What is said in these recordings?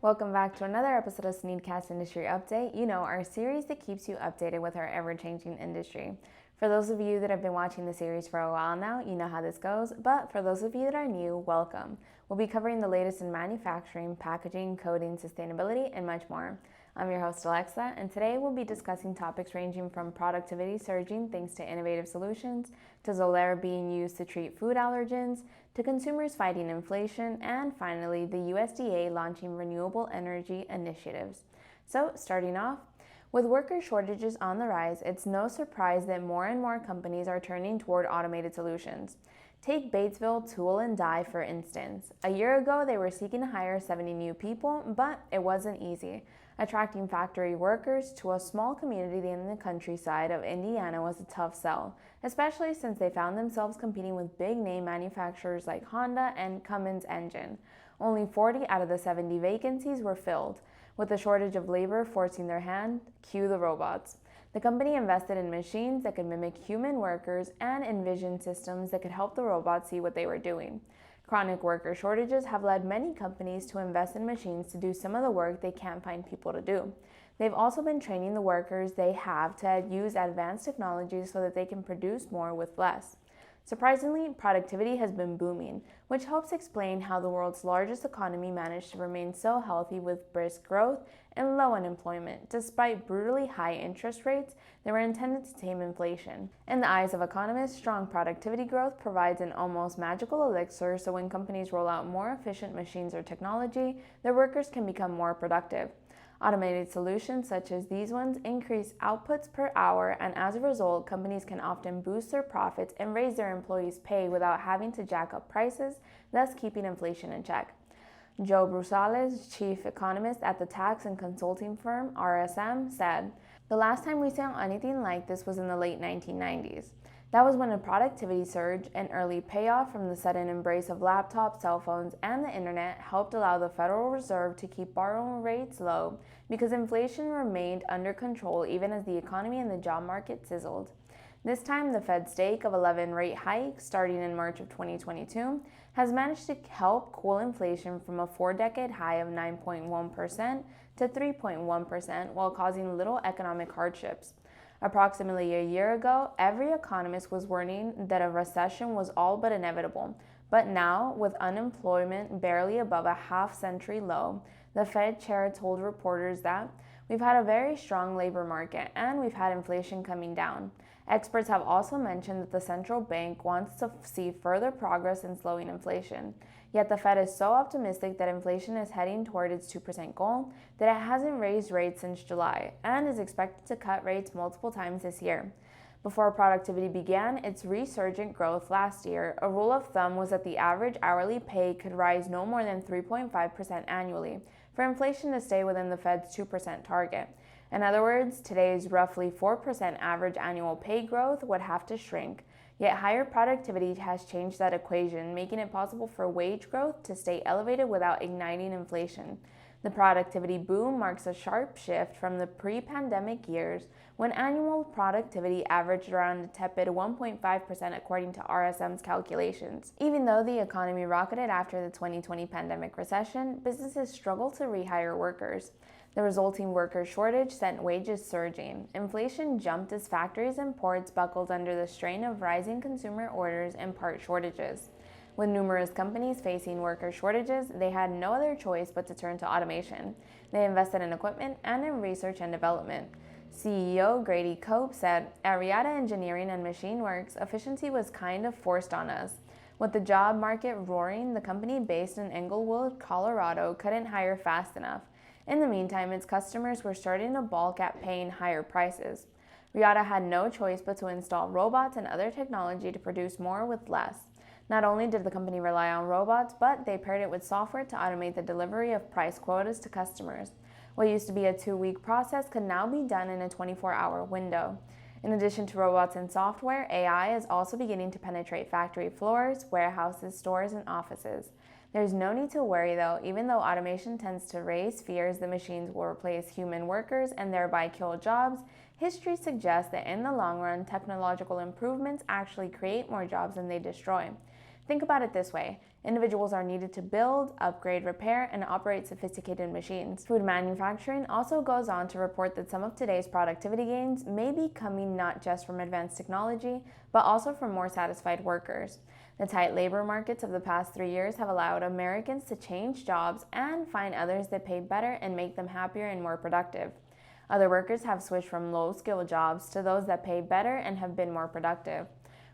Welcome back to another episode of SNEED-CAST Industry Update, our series that keeps you updated with our ever-changing industry. For those of you that have been watching the series for a while now, you know how this goes, but for those of you that are new, welcome. We'll be covering the latest in manufacturing, packaging, coding, sustainability, and much more. I'm your host, Alexa, and today we'll be discussing topics ranging from productivity surging thanks to innovative solutions, to Xolair being used to treat food allergens, to consumers fighting inflation, and finally, the USDA launching renewable energy initiatives. So, starting off, with worker shortages on the rise, it's no surprise that more and more companies are turning toward automated solutions. Take Batesville Tool and Die, for instance. A year ago, they were seeking to hire 70 new people, but it wasn't easy. Attracting factory workers to a small community in the countryside of Indiana was a tough sell, especially since they found themselves competing with big-name manufacturers like Honda and Cummins Engine. Only 40 out of the 70 vacancies were filled. With a shortage of labor forcing their hand, cue the robots. The company invested in machines that could mimic human workers and envision systems that could help the robots see what they were doing. Chronic worker shortages have led many companies to invest in machines to do some of the work they can't find people to do. They've also been training the workers they have to use advanced technologies so that they can produce more with less. Surprisingly, productivity has been booming, which helps explain how the world's largest economy managed to remain so healthy with brisk growth and low unemployment, despite brutally high interest rates that were intended to tame inflation. In the eyes of economists, strong productivity growth provides an almost magical elixir, so when companies roll out more efficient machines or technology, their workers can become more productive. Automated solutions such as these ones increase outputs per hour, and as a result, companies can often boost their profits and raise their employees' pay without having to jack up prices, thus keeping inflation in check. Joe Brusales, chief economist at the tax and consulting firm RSM, said, "The last time we saw anything like this was in the late 1990s. That was when a productivity surge, an early payoff from the sudden embrace of laptops, cell phones, and the internet helped allow the Federal Reserve to keep borrowing rates low because inflation remained under control even as the economy and the job market sizzled. This time, the Fed's stake of 11 rate hikes starting in March of 2022 has managed to help cool inflation from a four-decade high of 9.1% to 3.1% while causing little economic hardships. Approximately a year ago, every economist was warning that a recession was all but inevitable. But now, with unemployment barely above a half-century low, the Fed chair told reporters that we've had a very strong labor market and we've had inflation coming down. Experts have also mentioned that the central bank wants to see further progress in slowing inflation. Yet the Fed is so optimistic that inflation is heading toward its 2% goal that it hasn't raised rates since July and is expected to cut rates multiple times this year. Before productivity began its resurgent growth last year, a rule of thumb was that the average hourly pay could rise no more than 3.5% annually for inflation to stay within the Fed's 2% target. In other words, today's roughly 4% average annual pay growth would have to shrink. Yet higher productivity has changed that equation, making it possible for wage growth to stay elevated without igniting inflation. The productivity boom marks a sharp shift from the pre-pandemic years when annual productivity averaged around a tepid 1.5% according to RSM's calculations. Even though the economy rocketed after the 2020 pandemic recession, businesses struggled to rehire workers. The resulting worker shortage sent wages surging. Inflation jumped as factories and ports buckled under the strain of rising consumer orders and part shortages. With numerous companies facing worker shortages, they had no other choice but to turn to automation. They invested in equipment and in research and development. CEO Grady Cope said, "At Riata Engineering and Machine Works, efficiency was kind of forced on us. With the job market roaring, the company based in Englewood, Colorado couldn't hire fast enough. In the meantime, its customers were starting to balk at paying higher prices. Riata had no choice but to install robots and other technology to produce more with less. Not only did the company rely on robots, but they paired it with software to automate the delivery of price quotas to customers. What used to be a 2-week process could now be done in a 24-hour window. In addition to robots and software, AI is also beginning to penetrate factory floors, warehouses, stores, and offices. There's no need to worry though, even though automation tends to raise fears that machines will replace human workers and thereby kill jobs. History suggests that in the long run, technological improvements actually create more jobs than they destroy. Think about it this way. Individuals are needed to build, upgrade, repair, and operate sophisticated machines. Food manufacturing also goes on to report that some of today's productivity gains may be coming not just from advanced technology, but also from more satisfied workers. The tight labor markets of the past 3 years have allowed Americans to change jobs and find others that pay better and make them happier and more productive. Other workers have switched from low-skill jobs to those that pay better and have been more productive.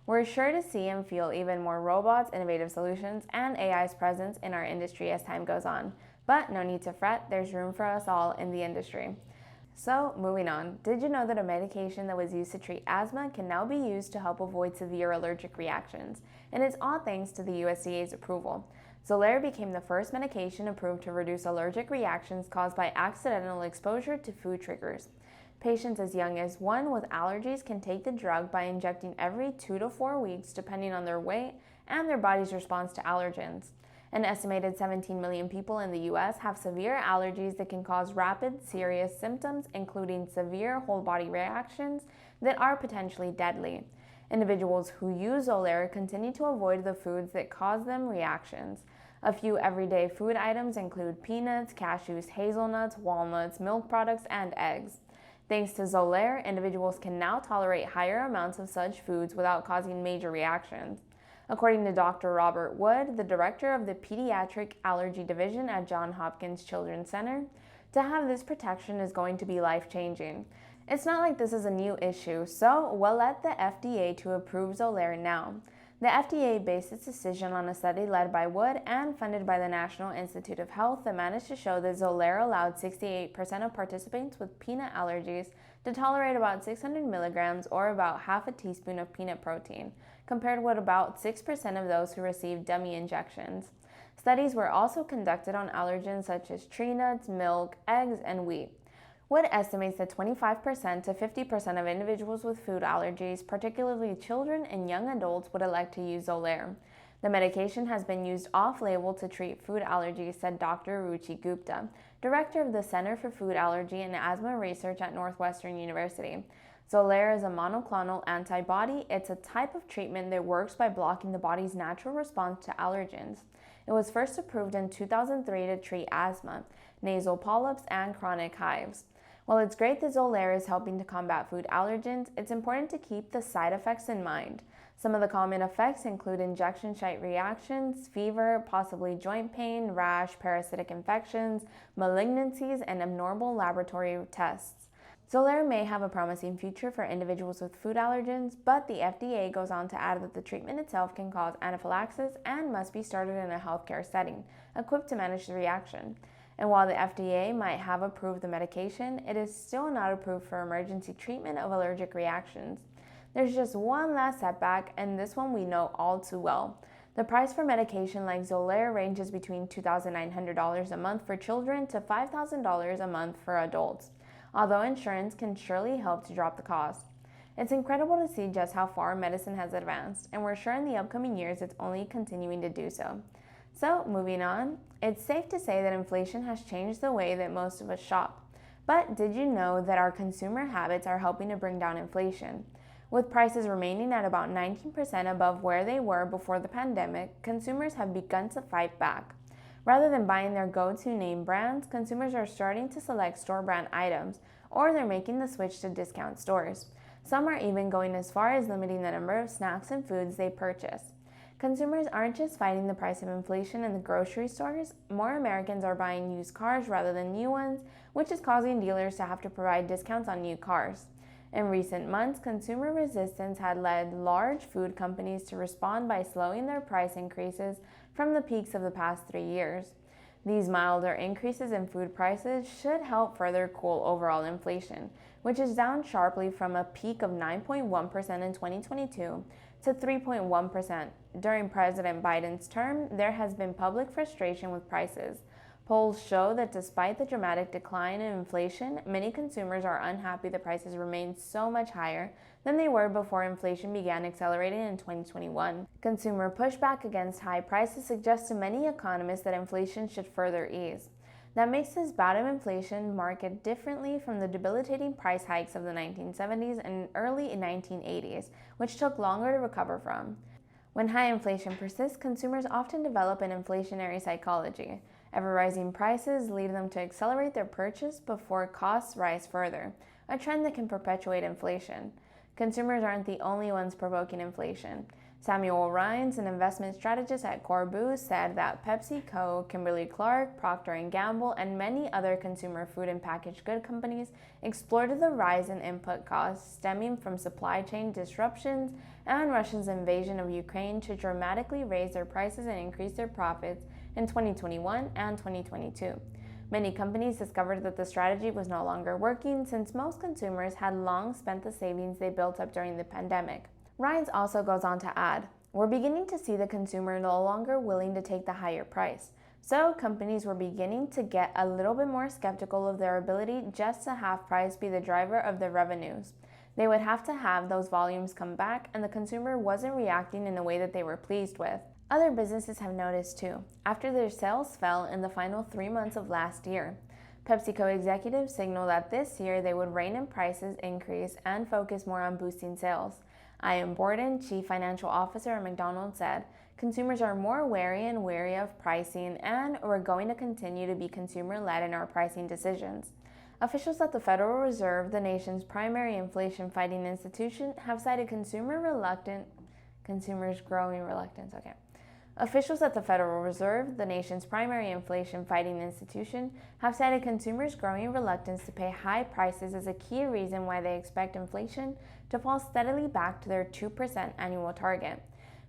We're sure to see and feel even more robots, innovative solutions, and AI's presence in our industry as time goes on. But no need to fret, there's room for us all in the industry. So, moving on, did you know that a medication that was used to treat asthma can now be used to help avoid severe allergic reactions? And it's all thanks to the USDA's approval. Xolair became the first medication approved to reduce allergic reactions caused by accidental exposure to food triggers. Patients as young as 1 with allergies can take the drug by injecting every 2 to 4 weeks depending on their weight and their body's response to allergens. An estimated 17 million people in the US have severe allergies that can cause rapid, serious symptoms, including severe whole body reactions that are potentially deadly. Individuals who use Xolair continue to avoid the foods that cause them reactions. A few everyday food items include peanuts, cashews, hazelnuts, walnuts, milk products, and eggs. Thanks to Xolair, individuals can now tolerate higher amounts of such foods without causing major reactions. According to Dr. Robert Wood, the director of the Pediatric Allergy Division at Johns Hopkins Children's Center, to have this protection is going to be life-changing. It's not like this is a new issue, so we'll let the FDA to approve Xolair now. The FDA based its decision on a study led by Wood and funded by the National Institute of Health that managed to show that Xolair allowed 68% of participants with peanut allergies to tolerate about 600 milligrams or about half a teaspoon of peanut protein, compared with about 6% of those who received dummy injections. Studies were also conducted on allergens such as tree nuts, milk, eggs, and wheat. Wood estimates that 25% to 50% of individuals with food allergies, particularly children and young adults, would elect to use Xolair. The medication has been used off-label to treat food allergies, said Dr. Ruchi Gupta, director of the Center for Food Allergy and Asthma Research at Northwestern University. Xolair is a monoclonal antibody. It's a type of treatment that works by blocking the body's natural response to allergens. It was first approved in 2003 to treat asthma, nasal polyps, and chronic hives. While it's great that Xolair is helping to combat food allergens, it's important to keep the side effects in mind. Some of the common effects include injection site reactions, fever, possibly joint pain, rash, parasitic infections, malignancies, and abnormal laboratory tests. Xolair may have a promising future for individuals with food allergens, but the FDA goes on to add that the treatment itself can cause anaphylaxis and must be started in a healthcare setting, equipped to manage the reaction. And while the FDA might have approved the medication, it is still not approved for emergency treatment of allergic reactions. There's just one last setback, and this one we know all too well. The price for medication like Xolair ranges between $2,900 a month for children to $5,000 a month for adults, although insurance can surely help to drop the cost. It's incredible to see just how far medicine has advanced, and we're sure in the upcoming years it's only continuing to do so. So, moving on, it's safe to say that inflation has changed the way that most of us shop. But did you know that our consumer habits are helping to bring down inflation? With prices remaining at about 19% above where they were before the pandemic, consumers have begun to fight back. Rather than buying their go-to name brands, consumers are starting to select store-brand items, or they're making the switch to discount stores. Some are even going as far as limiting the number of snacks and foods they purchase. Consumers aren't just fighting the price of inflation in the grocery stores. More Americans are buying used cars rather than new ones, which is causing dealers to have to provide discounts on new cars. In recent months, consumer resistance had led large food companies to respond by slowing their price increases from the peaks of the past 3 years. These milder increases in food prices should help further cool overall inflation, which is down sharply from a peak of 9.1% in 2022 to 3.1%. During President Biden's term, there has been public frustration with prices. Polls show that despite the dramatic decline in inflation, many consumers are unhappy the prices remain so much higher than they were before inflation began accelerating in 2021. Consumer pushback against high prices suggests to many economists that inflation should further ease. That makes this bout of inflation market differently from the debilitating price hikes of the 1970s and early 1980s, which took longer to recover from. When high inflation persists, consumers often develop an inflationary psychology. Ever-rising prices lead them to accelerate their purchase before costs rise further, a trend that can perpetuate inflation. Consumers aren't the only ones provoking inflation. Samuel Rhines, an investment strategist at Corbu, said that PepsiCo, Kimberly-Clark, Procter & Gamble, and many other consumer food and packaged good companies exploited the rise in input costs stemming from supply chain disruptions and Russia's invasion of Ukraine to dramatically raise their prices and increase their profits in 2021 and 2022. Many companies discovered that the strategy was no longer working since most consumers had long spent the savings they built up during the pandemic. Rhines also goes on to add, "We're beginning to see the consumer no longer willing to take the higher price. So companies were beginning to get a little bit more skeptical of their ability just to have price be the driver of their revenues. They would have to have those volumes come back, and the consumer wasn't reacting in a way that they were pleased with." Other businesses have noticed too, after their sales fell in the final 3 months of last year. PepsiCo executives signaled that this year they would rein in prices increase and focus more on boosting sales. Ian Borden, Chief Financial Officer at McDonald's, said, "Consumers are more wary and wary of pricing, and we're going to continue to be consumer-led in our pricing decisions." Officials at the Federal Reserve, the nation's primary inflation-fighting institution, have cited Officials at the Federal Reserve, the nation's primary inflation-fighting institution, have cited consumers' growing reluctance to pay high prices as a key reason why they expect inflation to fall steadily back to their 2% annual target.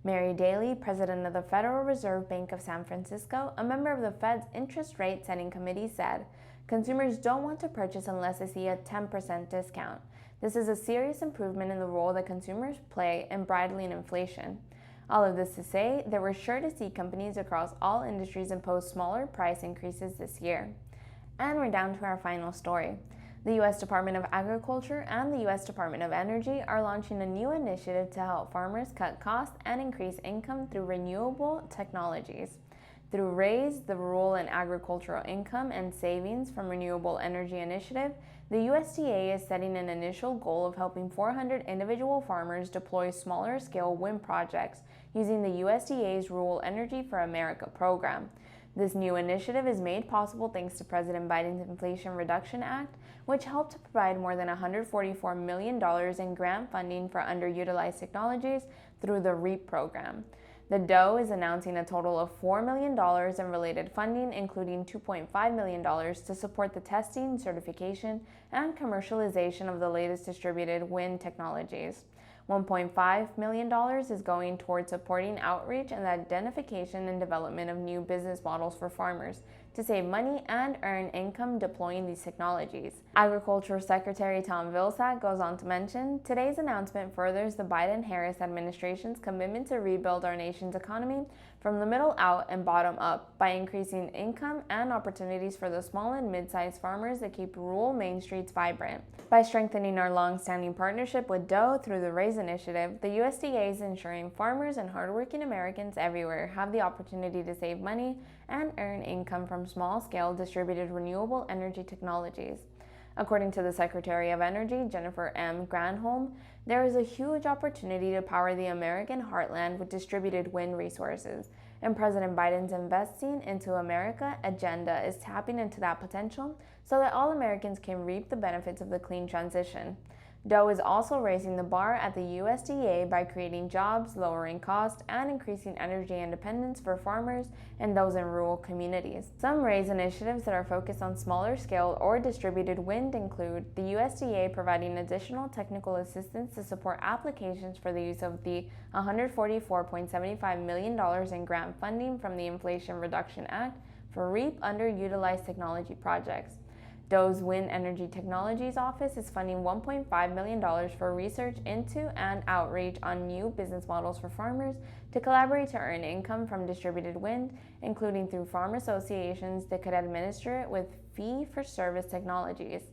Mary Daly, president of the Federal Reserve Bank of San Francisco, a member of the Fed's interest rate setting committee, said, "Consumers don't want to purchase unless they see a 10% discount. This is a serious improvement in the role that consumers play in bridling inflation." All of this to say that we're sure to see companies across all industries impose smaller price increases this year. And we're down to our final story. The U.S. Department of Agriculture and the U.S. Department of Energy are launching a new initiative to help farmers cut costs and increase income through renewable technologies. Through RAISE, the Rural and Agricultural Income and Savings from Renewable Energy Initiative, the USDA is setting an initial goal of helping 400 individual farmers deploy smaller-scale wind projects using the USDA's Rural Energy for America program. This new initiative is made possible thanks to President Biden's Inflation Reduction Act, which helped to provide more than $144 million in grant funding for underutilized technologies through the REAP program. The DOE is announcing a total of $4 million in related funding, including $2.5 million to support the testing, certification, and commercialization of the latest distributed wind technologies. $1.5 million is going towards supporting outreach and the identification and development of new business models for farmers to save money and earn income deploying these technologies. Agriculture Secretary Tom Vilsack goes on to mention, "Today's announcement furthers the Biden-Harris administration's commitment to rebuild our nation's economy from the middle out and bottom up by increasing income and opportunities for the small and mid-sized farmers that keep rural main streets vibrant. By strengthening our long-standing partnership with DOE through the RAISE initiative, the USDA is ensuring farmers and hardworking Americans everywhere have the opportunity to save money and earn income from small-scale distributed renewable energy technologies." According to the Secretary of Energy, Jennifer M. Granholm, there is a huge opportunity to power the American heartland with distributed wind resources, and President Biden's Investing into America agenda is tapping into that potential so that all Americans can reap the benefits of the clean transition. DOE is also raising the bar at the USDA by creating jobs, lowering costs, and increasing energy independence for farmers and those in rural communities. Some RAISE initiatives that are focused on smaller scale or distributed wind include the USDA providing additional technical assistance to support applications for the use of the $144.75 million in grant funding from the Inflation Reduction Act for REAP underutilized technology projects. DOE's Wind Energy Technologies Office is funding $1.5 million for research into and outreach on new business models for farmers to collaborate to earn income from distributed wind, including through farm associations that could administer it with fee-for-service technologies.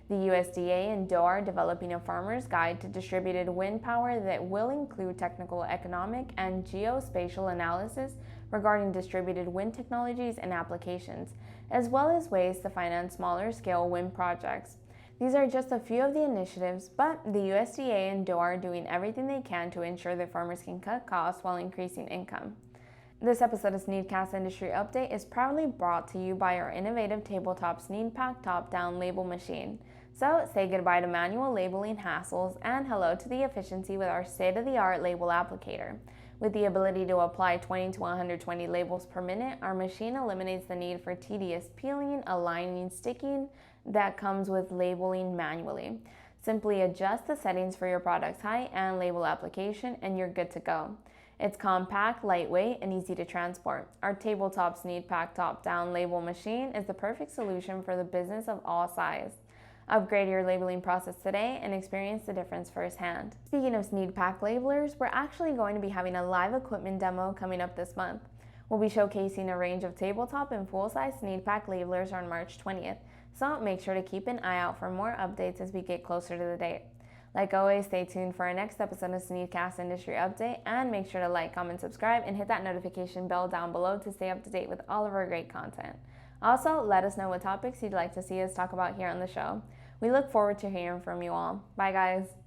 The USDA and DOE are developing a farmer's guide to distributed wind power that will include technical, economic, and geospatial analysis regarding distributed wind technologies and applications, as well as ways to finance smaller-scale wind projects. These are just a few of the initiatives, but the USDA and DOE are doing everything they can to ensure that farmers can cut costs while increasing income. This episode of SNEED-CAST Industry Update is proudly brought to you by our innovative tabletop SNEED-Pack top-down label machine. So say goodbye to manual labeling hassles and hello to the efficiency with our state-of-the-art label applicator. With the ability to apply 20 to 120 labels per minute, our machine eliminates the need for tedious peeling, aligning, sticking that comes with labeling manually. Simply adjust the settings for your product's height and label application and you're good to go. It's compact, lightweight, and easy to transport. Our tabletop SNEED-Pack top-down label machine is the perfect solution for the business of all sizes. Upgrade your labeling process today and experience the difference firsthand. Speaking of SNEED-Pack labelers, we're actually going to be having a live equipment demo coming up this month. We'll be showcasing a range of tabletop and full-size SNEED-Pack labelers on March 20th, so make sure to keep an eye out for more updates as we get closer to the date. Like always, stay tuned for our next episode of SNEED-CAST Industry Update, and make sure to like, comment, subscribe, and hit that notification bell down below to stay up to date with all of our great content. Also, let us know what topics you'd like to see us talk about here on the show. We look forward to hearing from you all. Bye, guys.